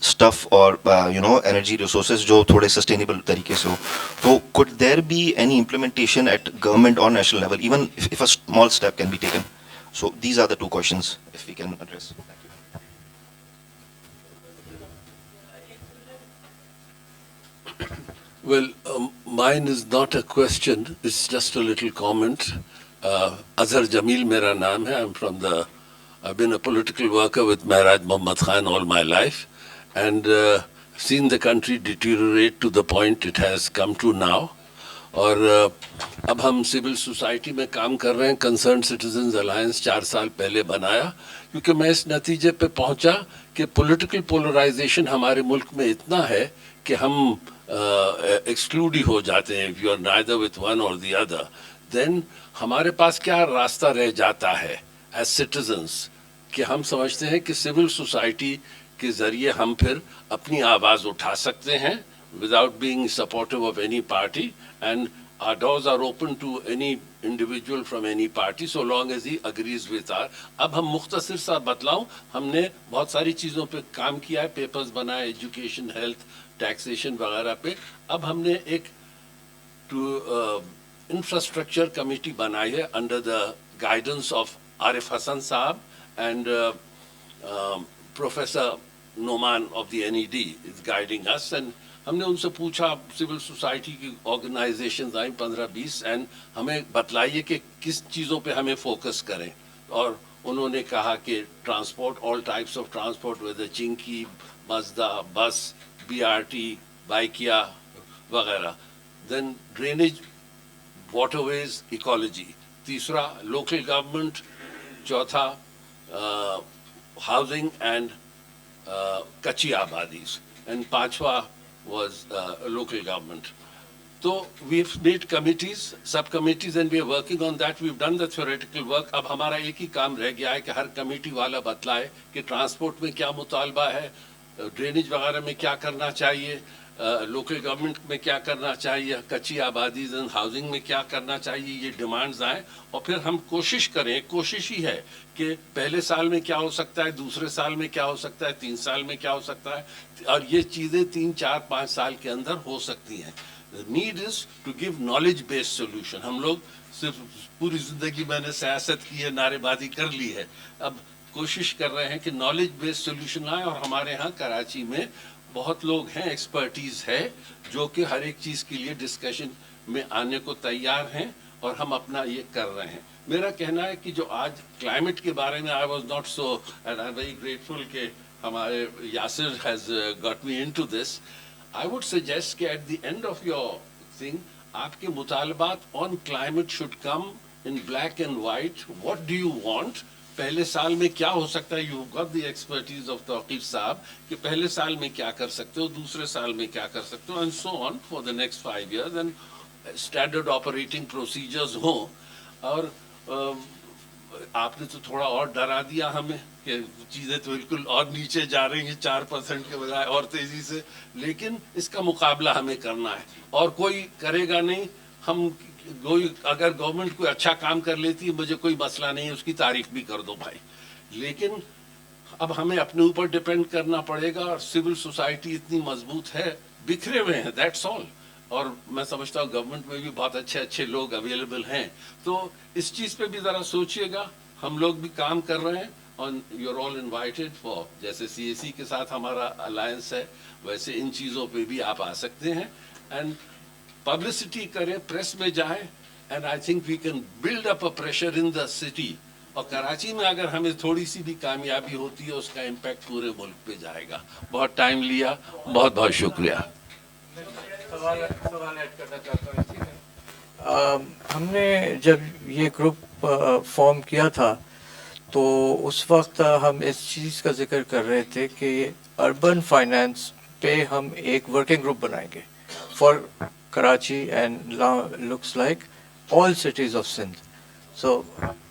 stuff or energy resources जो थोड़े sustainable तरीके से हो. तो could there be any implementation at government or national level, even if a small step can be taken? So these are the two questions if we can address. Well, mine is not a question, it's just a little comment. Azhar Jamil mera naam hai. I've been a political worker with Maharaj Muhammad Khan all my life, and seen the country deteriorate to the point it has come to now. और अब हम civil society में काम कर रहे हैं. Concern citizens alliance 4 साल पहले बनाया, क्योंकि मैं इस नतीजे पे पहुंचा कि पॉलिटिकल पोलराइजेशन हमारे मुल्क में इतना है कि हम एक्सक्लूड ही हो जाते हैं. If you are neither with one or the other, then हमारे पास क्या रास्ता रह जाता है एज सिटीजन्स, कि हम समझते हैं कि सिविल सोसाइटी के जरिए हम फिर अपनी आवाज़ उठा सकते हैं without being supportive of any party, and our doors are open to any individual from any party so long as he agrees with our. अब हम मुख्तसर सा बतलाऊं, हमने बहुत सारी चीज़ों पे काम किया है, पेपर्स बनाए, एजुकेशन, हेल्थ, टैक्सेशन वगैरह पे. अब हमने एक इंफ्रास्ट्रक्चर कमेटी बनाई है under the guidance of Arif Hasan sahab and professor Noman of the NED is guiding us. And हमने उनसे पूछा, सिविल सोसाइटी की ऑर्गेनाइजेशंस आई 15-20, एंड हमें बतलाइए कि किस चीज़ों पे हमें फोकस करें. और उन्होंने कहा कि transport, all types of transport, whether चिंकी, मजदा, बस, BRT, बाइकिया वगैरह. Then drainage, waterways, ecology. तीसरा लोकल गवर्नमेंट. चौथा हाउसिंग एंड कच्ची आबादीज. एंड पांचवा was local government. So we've made committees, sub-committees, and we are working on that. We've done the theoretical work. अब हमारा एक ही काम रह गया है कि हर कमेटी वाला बतलाए कि ट्रांसपोर्ट में क्या मुतालबा है, ड्रेनेज वगैरह में क्या करना चाहिए, लोकल गवर्नमेंट में क्या करना चाहिए, कच्ची आबादीज एंड हाउसिंग में क्या करना चाहिए. ये डिमांड्स आए और फिर हम कोशिश करें, कोशिश ही है कि पहले साल में क्या हो सकता है, दूसरे साल में क्या हो सकता है, 3 साल में क्या हो सकता है, और ये चीज़ें 3, 4, 5 साल के अंदर हो सकती हैं. Need is to give knowledge based solution. हम लोग सिर्फ, पूरी जिंदगी मैंने सियासत की है, नारेबाजी कर ली है, अब कोशिश कर रहे हैं कि नॉलेज बेस्ड सोल्यूशन आए. और हमारे यहाँ कराची में बहुत लोग हैं, एक्सपर्टीज है, जो कि हर एक चीज़ के लिए डिस्कशन में आने को तैयार हैं, और हम अपना ये कर रहे हैं. मेरा कहना है कि जो आज क्लाइमेट के बारे में, I was not so, and I am very grateful कि हमारे Yasir has got me into this. I would suggest कि at the end of your thing, आपके मुतालबात on climate should come in black and white. What do you want? पहले साल में क्या हो सकता है, you got the expertise of Tauqeer sahab, कि पहले साल में क्या कर सकते हो, दूसरे साल में क्या कर सकते हो, and so on for the next 5 years. And standard operating procedures हों. और आपने तो थोड़ा और डरा दिया हमें कि चीज़ें तो बिल्कुल और नीचे जा रही हैं 4% के बजाय और तेज़ी से, लेकिन इसका मुकाबला हमें करना है और कोई करेगा नहीं. हम कोई, अगर गवर्नमेंट कोई अच्छा काम कर लेती है, मुझे कोई मसला नहीं है, उसकी तारीफ भी कर दो भाई, लेकिन अब हमें अपने ऊपर डिपेंड करना पड़ेगा. और सिविल सोसाइटी इतनी मजबूत है, बिखरे हुए हैं, दैट्स ऑल. और मैं समझता हूँ गवर्नमेंट में भी बहुत अच्छे अच्छे लोग अवेलेबल हैं. तो इस चीज़ पे भी ज़रा सोचिएगा. हम लोग भी काम कर रहे हैं, और you are all invited for, जैसे CAC के साथ हमारा अलायंस है, वैसे इन चीज़ों पे भी आप आ सकते हैं. एंड पब्लिसिटी करें, प्रेस में जाएं, and I think we can build up a pressure in the city. और कराची में अगर हमें थोड़ी सी भी कामयाबी होती है, उसका इम्पैक्ट पूरे मुल्क पे जाएगा. बहुत टाइम लिया, बहुत बहुत शुक्रिया. सवाल ऐड करना चाहता हूँ इसी में. हमने जब ये ग्रुप फॉर्म किया था, तो उस वक्त हम इस चीज़ का जिक्र कर रहे थे कि अर्बन फाइनेंस पे हम एक वर्किंग ग्रुप बनाएंगे for Karachi and looks like all cities of Sindh. So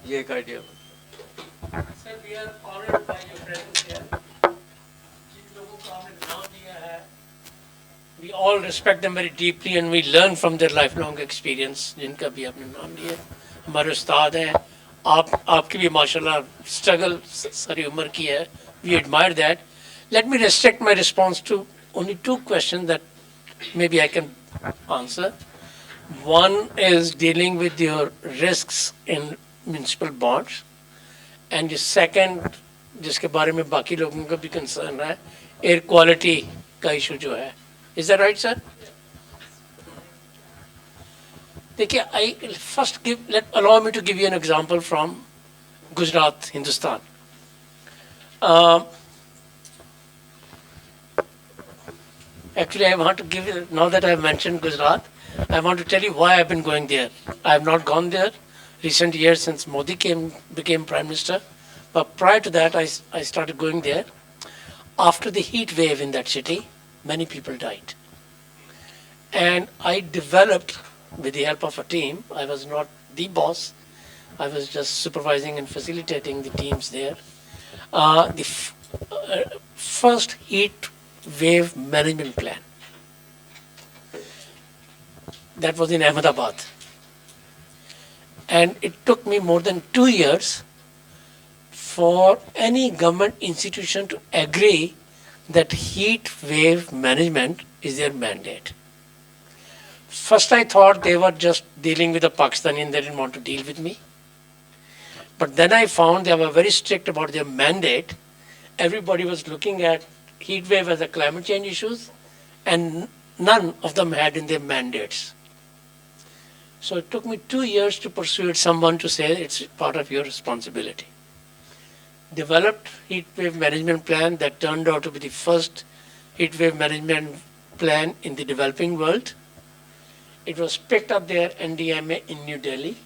ये एक idea. Sir, we are honored by your presence here. जिन लोगों को आपने नाम दिया है, we all respect them very deeply and we learn from their lifelong experience. जिनका भी आपने नाम लिया, हमारे उस्ताद हैं. आपकी भी माशाल्लाह स्ट्रगल सारी उम्र की है. We admire that. Let me restrict my response to only 2 questions that maybe I can answer. One is dealing with your risks in municipal bonds. And second, जिसके बारे में बाकी लोगों का भी कंसर्न है, एयर क्वालिटी का इशू जो है. Is that right sir? देखिए, I first give, let allow me to give you an example from Gujarat, Hindustan. Actually, I want to give you, now that I've mentioned Gujarat, I want to tell you why I've been going there. I have not gone there recent years since Modi became Prime Minister. But prior to that, I started going there. After the heat wave in that city, many people died. And I developed, with the help of a team, I was not the boss, I was just supervising and facilitating the teams there. First heat wave management plan. That was in Ahmedabad. And it took me more than 2 years for any government institution to agree that heat wave management is their mandate. First I thought they were just dealing with the Pakistani and they didn't want to deal with me. But then I found they were very strict about their mandate. Everybody was looking at heat wave as a climate change issues, and none of them had in their mandates. So it took me 2 years to persuade someone to say it's part of your responsibility. Developed heat wave management plan that turned out to be the first heat wave management plan in the developing world. It was picked up there, NDMA in New Delhi.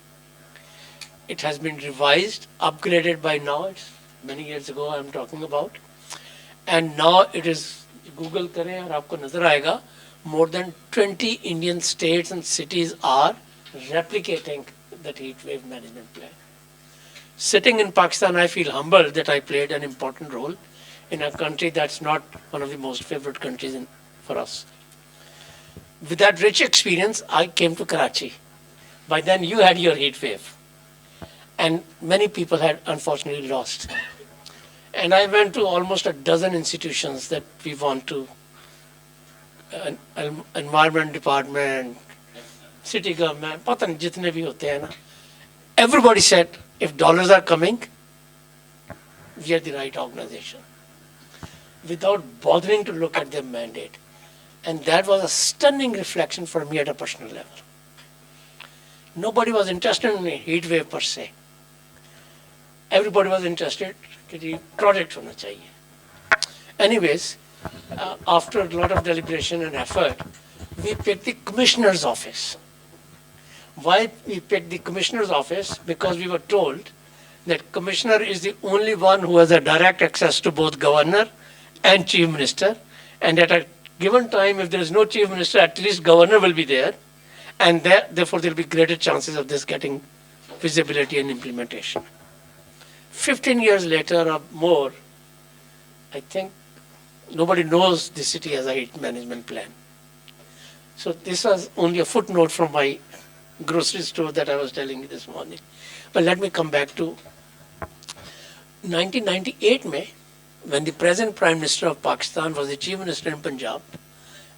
It has been revised, upgraded by now. It's many years ago I'm talking about. And now it is, Google करें और आपको नजर आएगा, more than 20 Indian states and cities are replicating that heat wave management plan. Sitting in Pakistan, I feel humbled that I played an important role in a country that's not one of the most favorite countries for us. With that rich experience, I came to Karachi. By then you had your heat wave. And many people had unfortunately lost. And I went to almost a dozen institutions that we want to, environment department, city government, पता नहीं जितने भी होते हैं ना. Everybody said, if dollars are coming, we are the right organization. Without bothering to look at their mandate. And that was a stunning reflection for me at a personal level. Nobody was interested in a heat wave per se. Everybody was interested that the project होना चाहिए. Anyways, after a lot of deliberation and effort, we picked the commissioner's office. Why we picked the commissioner's office? Because we were told that commissioner is the only one who has a direct access to both governor and chief minister, and at a given time, if there is no chief minister, at least governor will be there, and therefore there will be greater chances of this getting visibility and implementation. 15 years later or more, I think nobody knows the city has a heat management plan. So this was only a footnote from my grocery store that I was telling you this morning. But let me come back to 1998 May, when the present Prime Minister of Pakistan was the Chief Minister in Punjab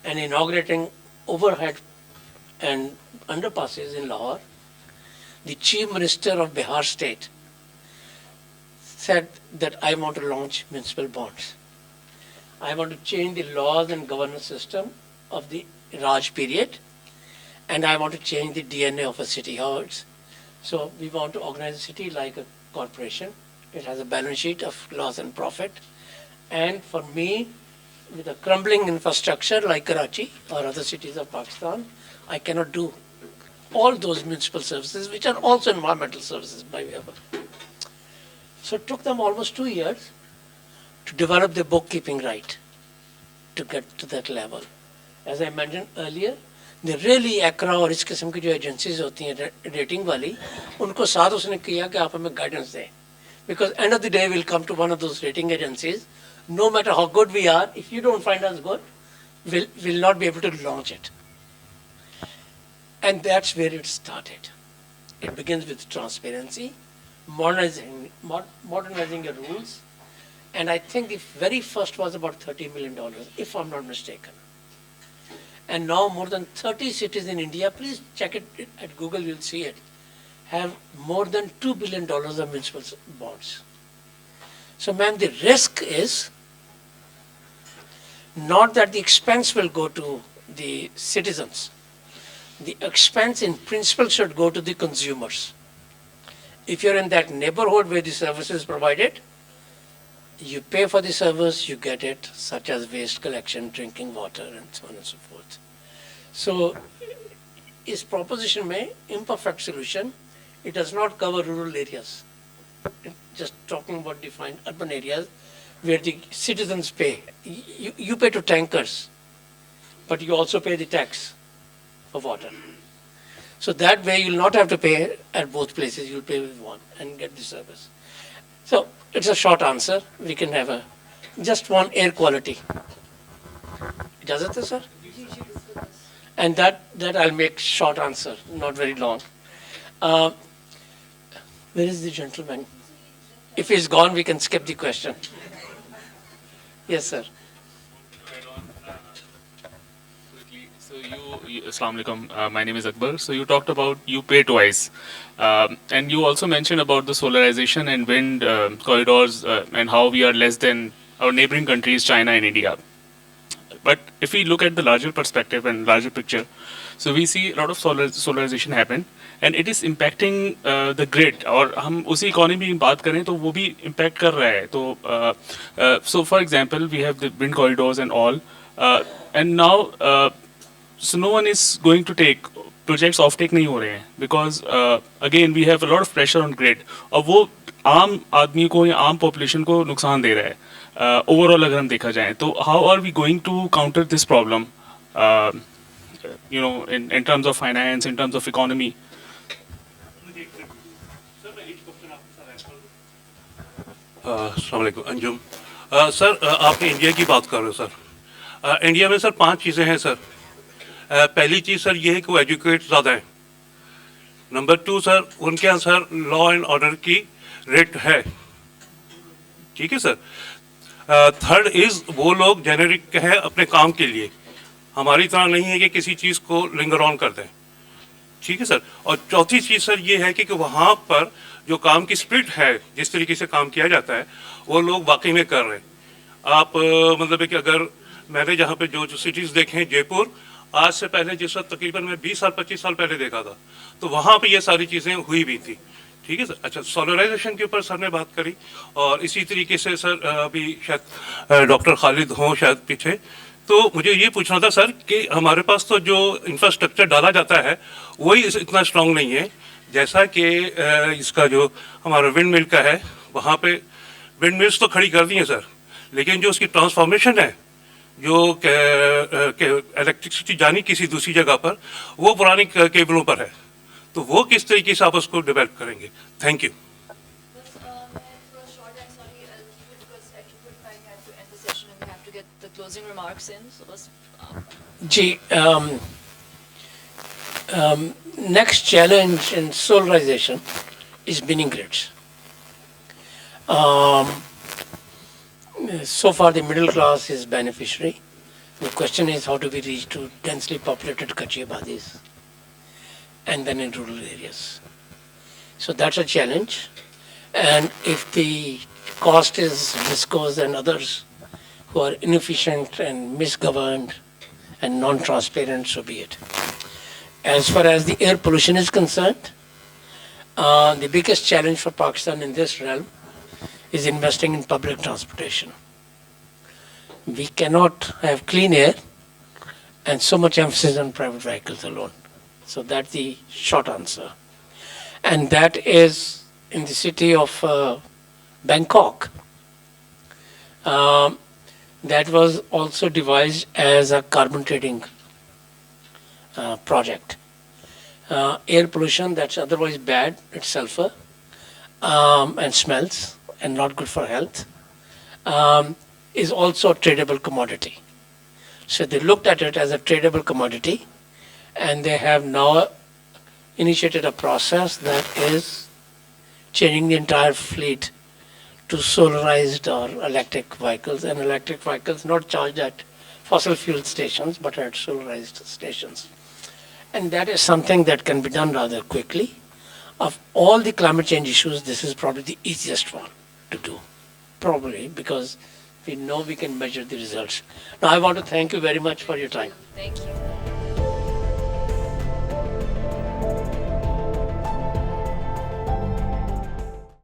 and inaugurating overhead and underpasses in Lahore, the Chief Minister of Bihar State said that I want to launch municipal bonds. I want to change the laws and governance system of the Raj period, and I want to change the DNA of a city. So we want to organize a city like a corporation. It has a balance sheet of loss and profit. And for me, with a crumbling infrastructure like Karachi or other cities of Pakistan, I cannot do all those municipal services, which are also environmental services by way of it. So it took them almost 2 years to develop their bookkeeping right to get to that level. As I mentioned earlier, the really ACRA और इस किस्म की जो agencies होती हैं rating वाली, उनको साथ उसने किया कि आप हमें गाइडेंस दें. Because end of the day we'll come to one of those rating agencies, no matter how good we are, if you don't find us good, we'll not be able to launch it. And that's where it started. It begins with transparency, modernizing your rules, and I think the very first was about $30 million, if I'm not mistaken. And now more than 30 cities in India, please check it at Google, you'll see it, have more than $2 billion of municipal bonds. So ma'am, the risk is not that the expense will go to the citizens. The expense in principle should go to the consumers. If you're in that neighborhood where the service is provided, You pay for the service, you get it, such as waste collection, drinking water, and so on and so forth. So, is proposition में imperfect solution, it does not cover rural areas. Just talking about defined urban areas where the citizens pay. You pay to tankers, but you also pay the tax of water. So that way you'll not have to pay at both places, you'll pay with one and get the service. So it's a short answer. We can have just one air quality. Does it, sir? And that I'll make short answer, not very long. Where is the gentleman? If he's gone, we can skip the question. Yes, sir. So Assalamu alaikum. My name is Akbar. So you talked about you pay twice, and you also mentioned about the solarization and wind corridors and how we are less than our neighboring countries, China and India. But if we look at the larger perspective and larger picture, so we see a lot of solarization happen, and it is impacting the grid. और हम उसी economy की बात करें तो वो भी impact कर रहा है. तो so for example, we have the wind corridors and all, and now so no one is going to take projects off take नहीं हो रहे हैं because again we have a lot of pressure on grid. और वो आम आदमी को या आम population को नुकसान दे रहा है. Overall अगर हम देखा जाए तो how are we going to counter this problem, in terms of finance, in terms of economy? अस्सलाम वालेकुम अंजुम सर आप इंडिया की बात कर रहे हो सर इंडिया में सर 5 चीज़ें हैं सर पहली चीज़ सर ये है कि वो एजुकेट ज़्यादा है नंबर 2 सर उनके यहाँ सर लॉ एंड ऑर्डर की रेट है ठीक है सर थर्ड इज़ वो लोग जेनेरिक है अपने काम के लिए हमारी तरह नहीं है कि किसी चीज़ को लिंगर ऑन कर दें ठीक है सर और चौथी चीज़ सर ये है कि वहाँ पर जो काम की स्प्रिट है जिस तरीके से काम किया जाता है वो लोग वाकई में कर रहे हैं आप मतलब है कि अगर मैंने जहाँ पे जो सिटीज़ देखे हैं जयपुर आज से पहले जिस वक्त तकरीबन मैं 20 साल 25 साल पहले देखा था तो वहाँ पे ये सारी चीज़ें हुई भी थी ठीक है सर अच्छा सोलराइजेशन के ऊपर सर ने बात करी और इसी तरीके से सर अभी शायद डॉक्टर खालिद हों शायद पीछे तो मुझे ये पूछना था सर कि हमारे पास तो जो इंफ्रास्ट्रक्चर डाला जाता है वही इतना स्ट्रांग नहीं है जैसा कि इसका जो हमारा विंड मिल का है वहाँ पे विंड मिल्स तो खड़ी कर दी हैं सर लेकिन जो उसकी ट्रांसफॉर्मेशन है जो इलेक्ट्रिसिटी जानी किसी दूसरी जगह पर वो पुरानी केबलों पर है तो वो किस तरीके से आप उसको डेवलप करेंगे thank you Closing remarks in. जी, next challenge in solarization is mini grids. So far the middle class is beneficiary. The question is how do we reach to densely populated Kachi Abadis and then in rural areas. So that's a challenge. And if the cost is discos and others who are inefficient and misgoverned and non-transparent, so be it. As far as the air pollution is concerned, the biggest challenge for Pakistan in this realm is investing in public transportation. We cannot have clean air and so much emphasis on private vehicles alone. So that's the short answer. And that is in the city of Bangkok. That was also devised as a carbon trading project. Air pollution that's otherwise bad, it's sulfur and smells and not good for health, is also a tradable commodity. So they looked at it as a tradable commodity and they have now initiated a process that is changing the entire fleet to solarized or electric vehicles, and electric vehicles not charged at fossil fuel stations but at solarized stations. And that is something that can be done rather quickly. Of all the climate change issues, this is probably the easiest one to do, probably because we know we can measure the results. Now I want to thank you very much for your time. Thank you.